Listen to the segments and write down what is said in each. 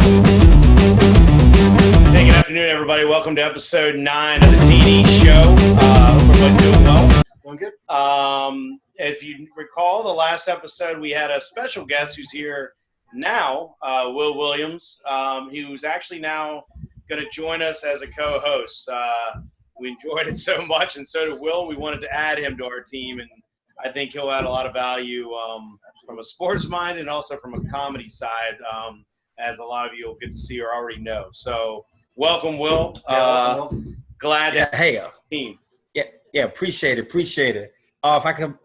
Hey, good afternoon, everybody. Welcome to episode 9 of the TD show. Hope everybody's doing well. Doing good. If you recall, the last episode we had a special guest who's here now, Will Williams, who's actually now going to join us as a co-host. We enjoyed it so much, and so did Will. We wanted to add him to our team, and I think he'll add a lot of value from a sports mind and also from a comedy side, as a lot of you will get to see or already know. So welcome, Will. Glad to have Hey, the team. yeah, appreciate it. If I can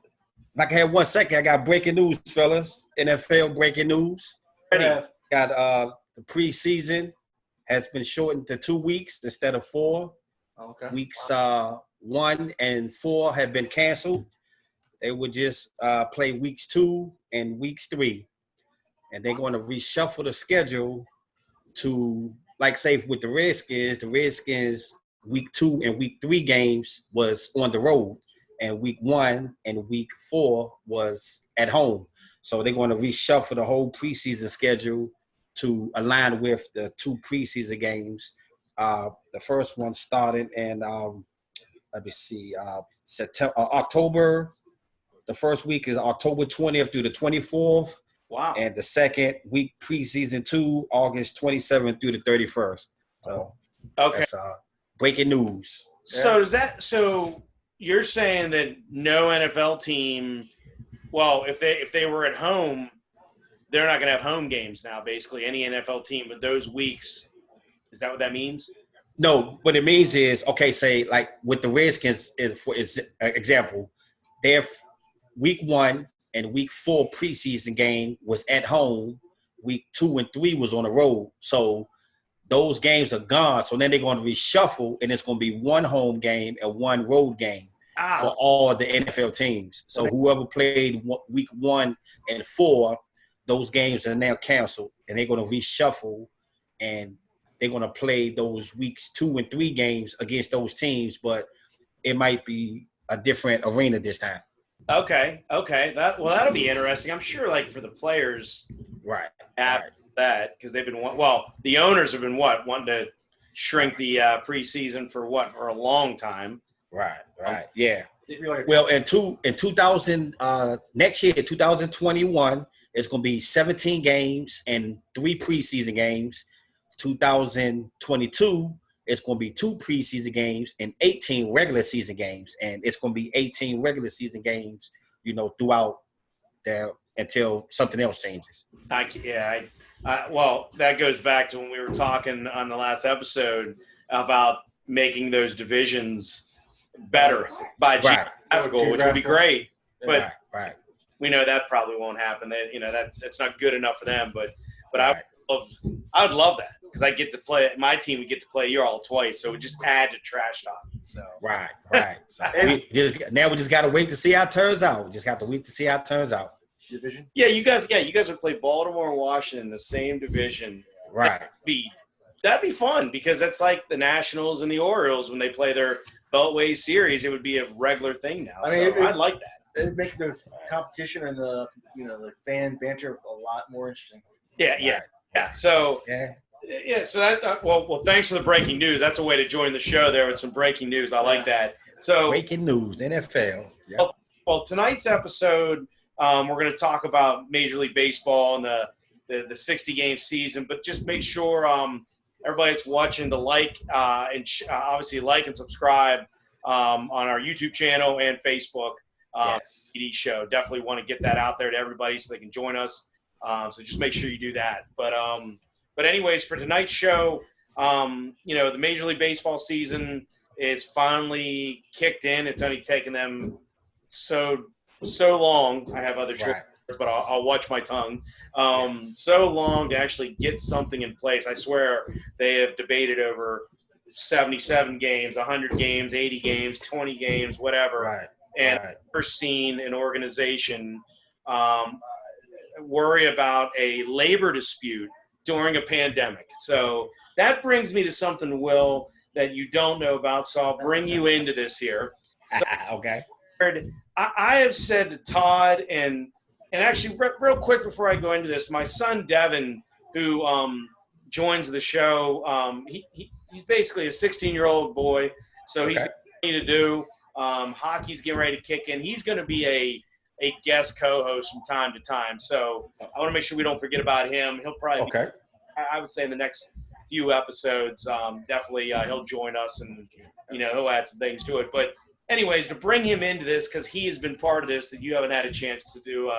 have 1 second, I got breaking news, fellas. NFL breaking news. Ready. Got the preseason has been shortened to 2 weeks instead of 4. Okay. Weeks 1 and 4 have been canceled. They would just play weeks 2 and weeks 3, and they're going to reshuffle the schedule to, like, say with the Redskins week 2 and week 3 games was on the road, and week 1 and week 4 was at home. So they're going to reshuffle the whole preseason schedule to align with the 2 preseason games. The first one started in October. The first week is October 20th through the 24th. Wow. And the second week, preseason 2, August 27th through the 31st. So Okay. that's breaking news. So you're saying that no NFL team, well, if they were at home, they're not going to have home games now, basically, any NFL team, but those weeks, is that what that means? No, what it means is, okay, say like with the Redskins, for example, their week 1 and week 4 preseason game was at home. Week 2 and 3 was on the road. So those games are gone. So then they're going to reshuffle, and it's going to be 1 home game and 1 road game for all the NFL teams. So whoever played week 1 and 4, those games are now canceled, and they're going to reshuffle, and they're going to play those weeks 2 and 3 games against those teams, but it might be a different arena this time. Okay. That'll be interesting. I'm sure, like, for the players, Right. that, because they've been the owners have been wanting to shrink the preseason for a long time. Right. Yeah. Well, in 2000 next year, 2021, it's going to be 17 games and 3 preseason games. 2022, it's going to be 2 preseason games and 18 regular season games, and it's going to be 18 regular season games, throughout there until something else changes. Well, that goes back to when we were talking on the last episode about making those divisions better by geographical, which would be great. But right. We know that probably won't happen. That's not good enough for them. But Right. I would love that, because I get to play. My team would get to play you all twice, so it would just add to trash talk. So Right. So we just got to wait to see how it turns out. We just got to wait to see how it turns out. Division? Yeah, you guys would play Baltimore and Washington in the same division. Right. That'd be fun, because that's like the Nationals and the Orioles when they play their Beltway series. It would be a regular thing now. I'd like that. It'd make the competition and the fan banter a lot more interesting. Yeah. So So that well, thanks for the breaking news. That's a way to join the show there with some breaking news. I like that. So breaking news, NFL. Yeah. Well, tonight's episode, we're going to talk about Major League Baseball and the 60-game season, but just make sure everybody that's watching to obviously like and subscribe on our YouTube channel and Facebook. Yes. TD show. Definitely want to get that out there to everybody so they can join us. So just make sure you do that. But anyways, for tonight's show, the Major League Baseball season is finally kicked in. It's only taken them so long. I have other shows, but I'll watch my tongue. So long to actually get something in place. I swear they have debated over 77 games, 100 games, 80 games, 20 games, whatever. Right. And I've never seen an organization worry about a labor dispute during a pandemic. So that brings me to something, Will, that you don't know about. So I'll bring you into this here. So, okay. I have said to Todd, and actually real quick before I go into this, my son Devin, who joins the show. He's basically a 16-year-old boy, so he's Okay. got plenty to do. Hockey's getting ready to kick in. He's going to be a guest co-host from time to time, so I want to make sure we don't forget about him. He'll probably Okay. I would say in the next few episodes, definitely he'll join us, and he'll add some things to it. But anyways, to bring him into this, because he has been part of this, that you haven't had a chance to do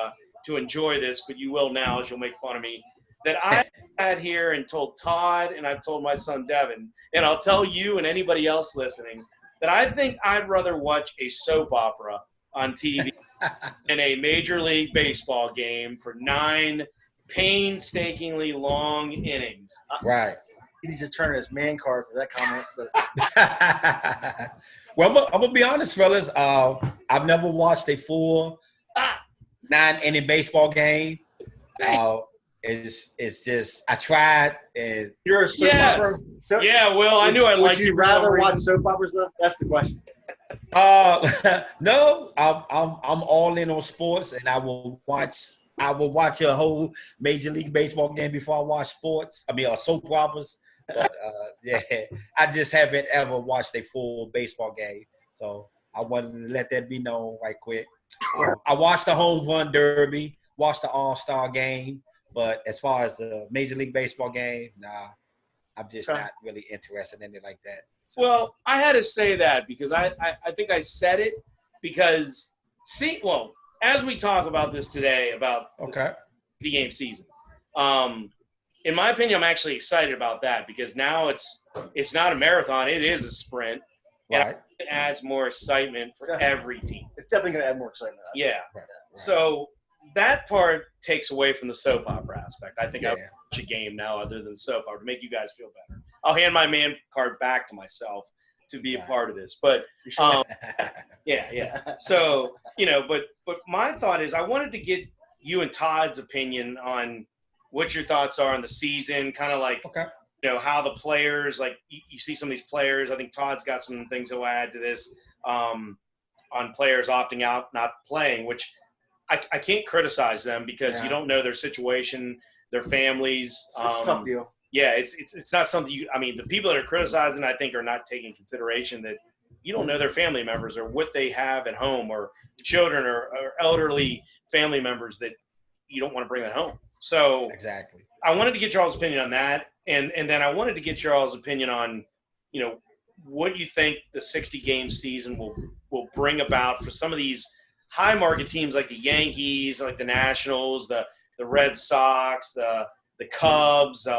to enjoy this, but you will now, as you'll make fun of me, that I had here and told Todd, and I've told my son Devin, and I'll tell you and anybody else listening, that I think I'd rather watch a soap opera on TV than a Major League Baseball game for 9 painstakingly long innings. Right. He just turned his man card for that comment. But Well, I'm gonna be honest, fellas. I've never watched a full 9-inning baseball game. It's just I tried, and you're a soap opera. So, Yeah, Will, I knew I'd like you for some rather watch reason. soap operas though? That's the question. no, I'm all in on sports, and I will watch a whole Major League Baseball game before I watch sports. I mean, soap operas. But yeah, I just haven't ever watched a full baseball game, so I wanted to let that be known right quick. I watched the home run derby, watched the All-Star game, but as far as the Major League Baseball game, nah, I'm just not really interested in it like that. So. Well, I had to say that because I think I said it because as we talk about this today about the game season, in my opinion, I'm actually excited about that because now it's not a marathon; it is a sprint, and Right. it adds more excitement for every team. It's definitely going to add more excitement. Yeah. Right. So that part takes away from the soap opera aspect. I think Yeah. I'll watch a game now other than soap opera to make you guys feel better. I'll hand my man card back to myself to be a part of this. But yeah. So, but my thought is I wanted to get you and Todd's opinion on what your thoughts are on the season, kind of like how the players, like you see some of these players. I think Todd's got some things he'll add to this on players opting out, not playing, which I can't criticize them because you don't know their situation, their families. It's a tough deal. Yeah, it's not something the people that are criticizing, I think, are not taking consideration that you don't know their family members or what they have at home or children or elderly family members that you don't want to bring that home. So Exactly. I wanted to get y'all's opinion on that. And then I wanted to get y'all's opinion on, what you think the 60-game season will bring about for some of these high market teams like the Yankees, like the Nationals, the Red Sox, the Cubs. Who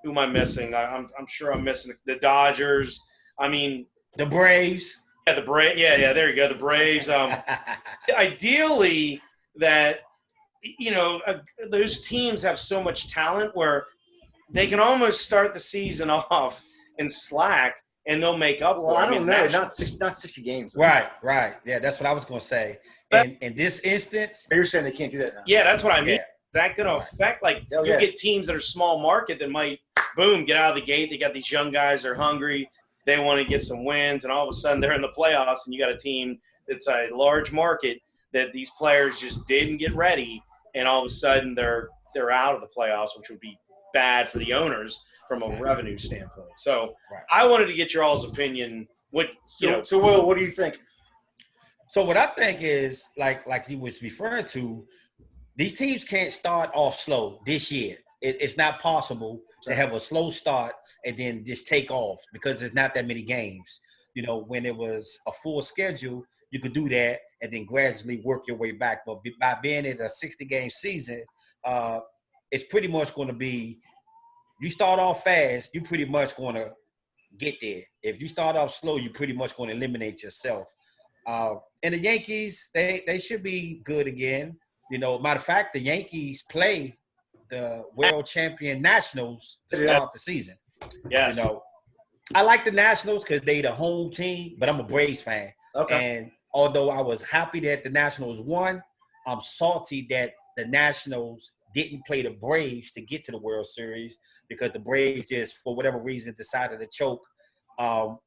am I missing? I'm sure I'm missing the Dodgers. I mean, the Braves. Yeah, the Braves. Yeah. There you go. The Braves. Ideally, that those teams have so much talent where they can almost start the season off in slack, and they'll make up. Well, I don't know. Not 60 games. Though. Right. Yeah, that's what I was going to say. And in this instance, you're saying they can't do that now. Yeah, that's what I mean. Yeah. Is that going to affect? Like, you get teams that are small market that might, boom, get out of the gate. They got these young guys. They're hungry. They want to get some wins, and all of a sudden they're in the playoffs, and you got a team that's a large market that these players just didn't get ready, and all of a sudden they're out of the playoffs, which would be bad for the owners from a revenue standpoint. So I wanted to get your all's opinion. So Will, what do you think? So what I think is like you was referring to, these teams can't start off slow this year. It's not possible to have a slow start and then just take off because there's not that many games. When it was a full schedule, you could do that and then gradually work your way back. But by being in a 60-game season, it's pretty much going to be, you start off fast, you're pretty much going to get there. If you start off slow, you're pretty much going to eliminate yourself. And the Yankees, they should be good again. Matter of fact, the Yankees play the world champion Nationals to start the season. Yes. I like the Nationals because they the home team, but I'm a Braves fan. Okay. And although I was happy that the Nationals won, I'm salty that the Nationals didn't play the Braves to get to the World Series because the Braves just, for whatever reason, decided to choke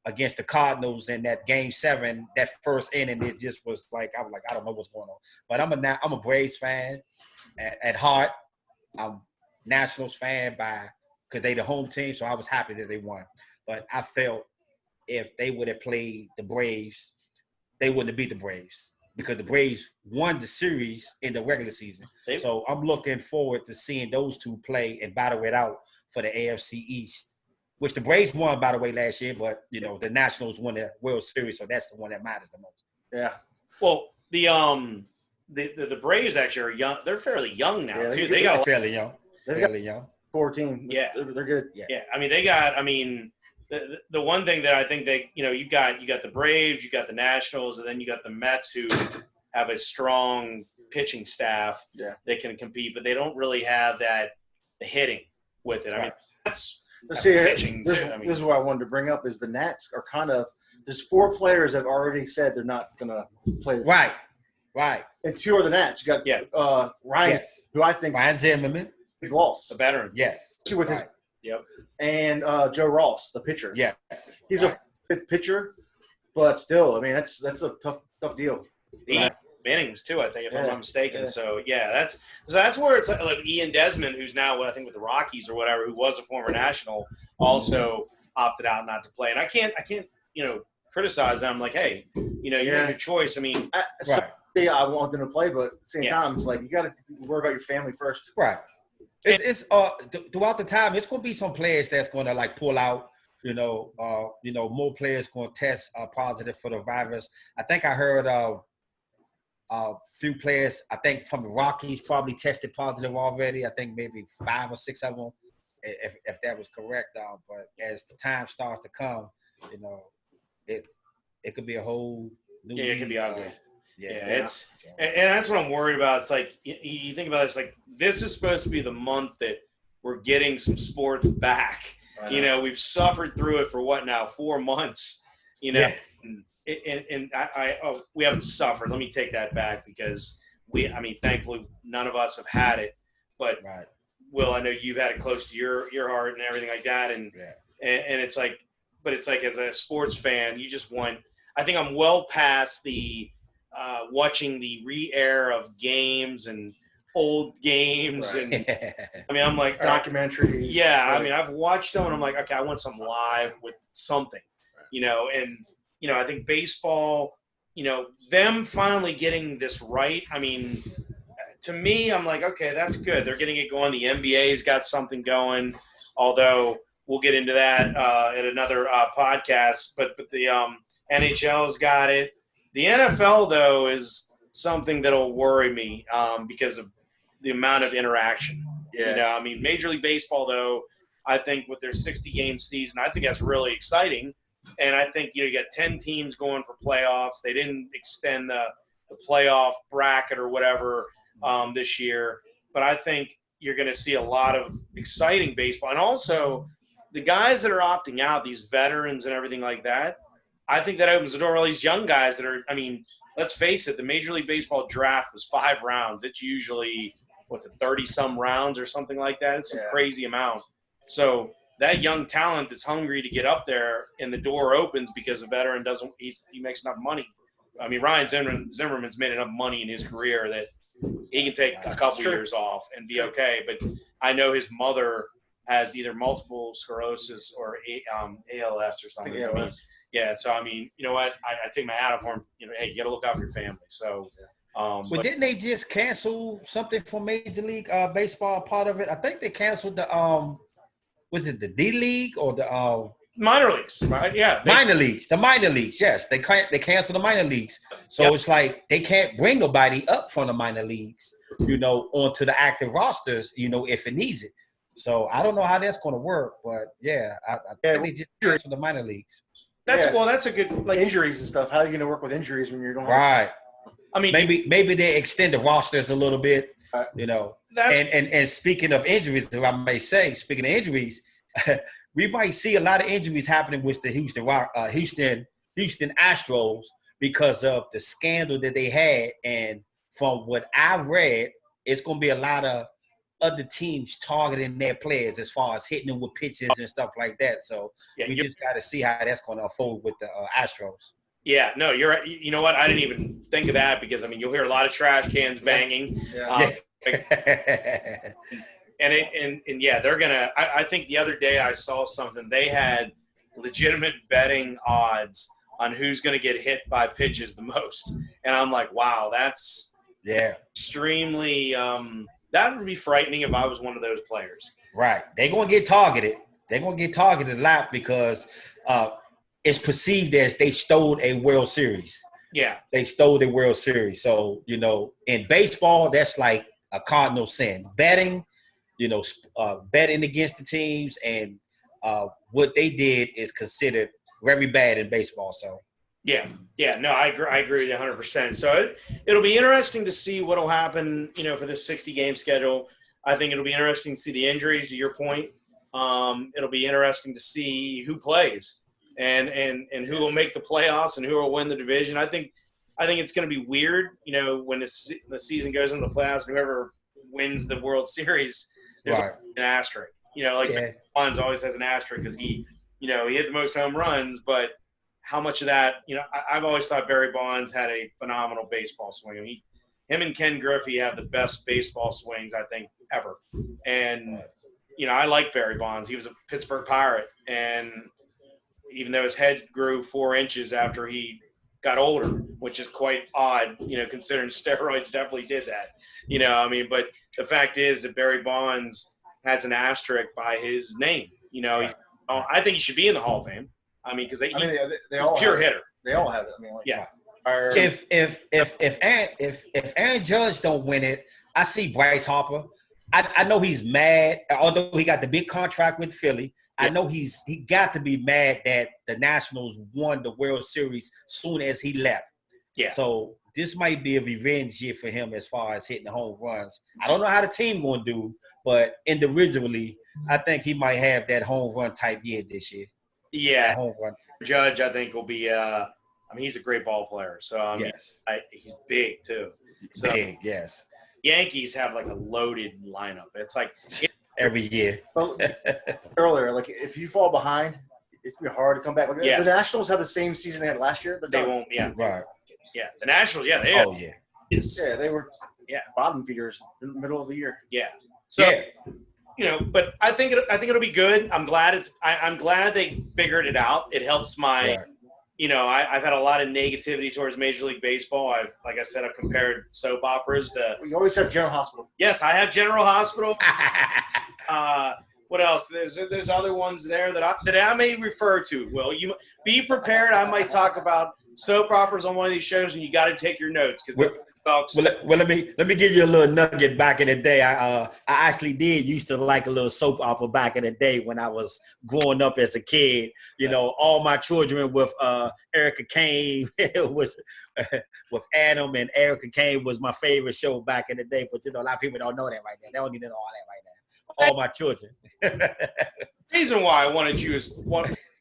against the Cardinals in that Game 7. That first inning, it just was like, I don't know what's going on. But I'm a Braves fan at heart. I'm Nationals fan by because they the home team, so I was happy that they won. But I felt if they would have played the Braves, they wouldn't have beat the Braves because the Braves won the series in the regular season. So I'm looking forward to seeing those two play and battle it out for the AFC East, which the Braves won, by the way, last year. But, the Nationals won the World Series, so that's the one that matters the most. Yeah. Well, the Braves actually are young. They're fairly young now, too. They got fairly young. Fairly young. Core team. Yeah. They're good. Yeah. The one thing that I think you got the Braves, you got the Nationals, and then you got the Mets who have a strong pitching staff that can compete, but they don't really have the hitting with it. I mean, that's pitching. This is what I wanted to bring up is the Nats are kind of – there's 4 players that have already said they're not going to play this. Right. And 2 are the Nats. You got Ryan, who I think – Ryan Zimmerman. Big loss. A veteran. Yes. With his and Joe Ross, the pitcher. Yes. He's a 5th pitcher, but still, I mean, that's a tough deal. Innings too, I think, if I'm not mistaken. Yeah. So that's where it's like Ian Desmond, who's now I think with the Rockies or whatever, who was a former National, also opted out not to play. And I can't criticize them. Like, hey, you made your choice. I mean, I want them to play, but at the same time, it's like you got to worry about your family first. Right. It's throughout the time, it's going to be some players that's going to pull out. More players going to test positive for the virus. I think I heard a few players, I think from the Rockies, probably tested positive already. I think maybe 5 or 6 of them, if that was correct. But as the time starts to come, it could be a whole new. Yeah, it could be ugly. And that's what I'm worried about. It's like you think about it, it's like this is supposed to be the month that we're getting some sports back. We've suffered through it for 4 months. And we haven't suffered. Let me take that back because thankfully none of us have had it. But Will, I know you've had it close to your heart and everything like that. And it's like, but it's like as a sports fan, you just want. I think I'm well past the. Watching the re-air of games and old games and I'm like documentaries. I've watched them and I'm like, okay, I want some live with something, and I think baseball, them finally getting this right. I mean, to me, I'm like, okay, that's good. They're getting it going. The NBA's got something going, although we'll get into that at another podcast. But the NHL's got it. The NFL, though, is something that'll worry me because of the amount of interaction. Yeah. Major League Baseball, though, I think with their 60-game season, I think that's really exciting. And I think, you got 10 teams going for playoffs. They didn't extend the playoff bracket or whatever this year. But I think you're going to see a lot of exciting baseball. And also, the guys that are opting out, these veterans and everything like that, I think that opens the door to all these young guys that are – let's face it, the Major League Baseball draft was 5 rounds. It's usually, 30-some rounds or something like that? It's a crazy amount. So that young talent that's hungry to get up there and the door opens because a veteran doesn't – he makes enough money. Ryan Zimmerman's made enough money in his career that he can take a couple years off and be okay. But I know his mother has either multiple sclerosis or ALS or something. Yeah, so you know what? I take my hat off for him. Hey, you got to look out for your family. So, but didn't they just cancel something for Major League Baseball? Part of it, I think they canceled the was it the D League or the minor leagues? Right? Yeah, minor leagues. The minor leagues, yes, they canceled the minor leagues. So it's like they can't bring nobody up from the minor leagues, onto the active rosters, if it needs it. So I don't know how that's going to work, but I think they just canceled the minor leagues. That's a good injuries and stuff. How are you going to work with injuries when you're going? Right. Maybe they extend the rosters a little bit. And speaking of injuries, if I may say, speaking of injuries, we might see a lot of injuries happening with the Houston Astros because of the scandal that they had. And from what I've read, it's going to be a lot of other teams targeting their players as far as hitting them with pitches and stuff like that. So we just got to see how that's going to unfold with the Astros. Yeah, no, you're right. You know what? I didn't even think of that because, you'll hear a lot of trash cans banging. And yeah, they're gonna. I think the other day I saw something. They had legitimate betting odds on who's going to get hit by pitches the most, and I'm like, wow, that's extremely. That would be frightening if I was one of those players. Right, they're gonna get targeted. They're gonna get targeted a lot because it's perceived as they stole a World Series. Yeah, they stole the World Series. So in baseball, that's like a cardinal sin. Betting. Betting against the teams, and what they did is considered very bad in baseball. So, yeah, no, I agree with you 100%. So it'll be interesting to see what'll happen, for this 60-game schedule. I think it'll be interesting to see the injuries. To your point, it'll be interesting to see who plays and who will make the playoffs and who will win the division. I think it's going to be weird, when the season goes into the playoffs. Whoever wins the World Series. There's an asterisk, Bonds always has an asterisk because he hit the most home runs, but how much of that, I've always thought Barry Bonds had a phenomenal baseball swing. I mean, him and Ken Griffey have the best baseball swings, I think, ever. And, I like Barry Bonds. He was a Pittsburgh Pirate. And even though his head grew 4 inches after he got older, which is quite odd, considering steroids definitely did that. But the fact is that Barry Bonds has an asterisk by his name. I think he should be in the Hall of Fame. Because they all pure hitter. They all have it. If Aaron Judge don't win it, I see Bryce Harper. I know he's mad, although he got the big contract with Philly. I know he got to be mad that the Nationals won the World Series soon as he left. Yeah. So this might be a revenge year for him as far as hitting the home runs. I don't know how the team going to do, but individually, I think he might have that home run type year this year. Yeah. Home run. Judge, I think, will be he's a great ball player. So, yes. He's big, too. So, big, yes. Yankees have, like, a loaded lineup. It's like – every year. Well, earlier, like if you fall behind, it's gonna be hard to come back. Like, the Nationals have the same season they had last year. They won't. Yeah. Right. Yeah. The Nationals. Yeah. They. Oh yeah. Yes. Yeah, they were. Yeah. Bottom feeders in the middle of the year. Yeah. So. Yeah. But I think it'll be good. I'm glad I'm glad they figured it out. It helps my. Right. I've had a lot of negativity towards Major League Baseball. Like I said, I've compared soap operas to. You always have General Hospital. Yes, I have General Hospital. What else? There's other ones there that I may refer to. Well, you be prepared. I might talk about soap operas on one of these shows, and you got to take your notes because. Let me give you a little nugget. Back in the day, I actually used to like a little soap opera back in the day when I was growing up as a kid. All my children with Erica Kane was with Adam, and Erica Kane was my favorite show back in the day. But a lot of people don't know that right now. They don't need to know all that right now. All my children. Reason why I wanted you is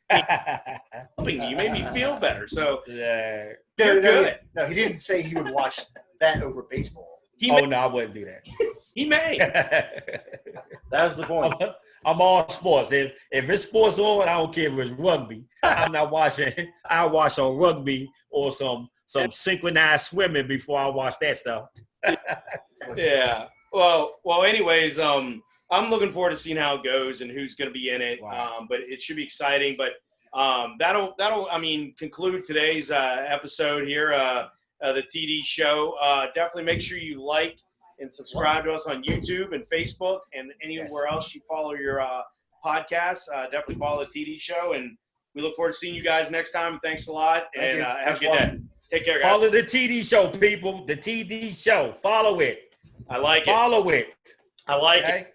helping you made me feel better. So yeah, you're good. No, he didn't say he would watch that over baseball. No, I wouldn't do that. He may. That was the point. I'm all sports. If it's sports on, I don't care if it's rugby. I'm not watching. I watch on rugby or some synchronized swimming before I watch that stuff. Yeah. Well. Anyways, I'm looking forward to seeing how it goes and who's going to be in it. Wow. But it should be exciting. But that'll conclude today's episode here, the TD show. Definitely make sure you like and subscribe to us on YouTube and Facebook and anywhere else you follow your podcast. Definitely follow the TD show, and we look forward to seeing you guys next time. Thanks a lot, and have a good day. Take care, guys. Follow the TD show, people. The TD show. Follow it. I like it. Follow it. I like it.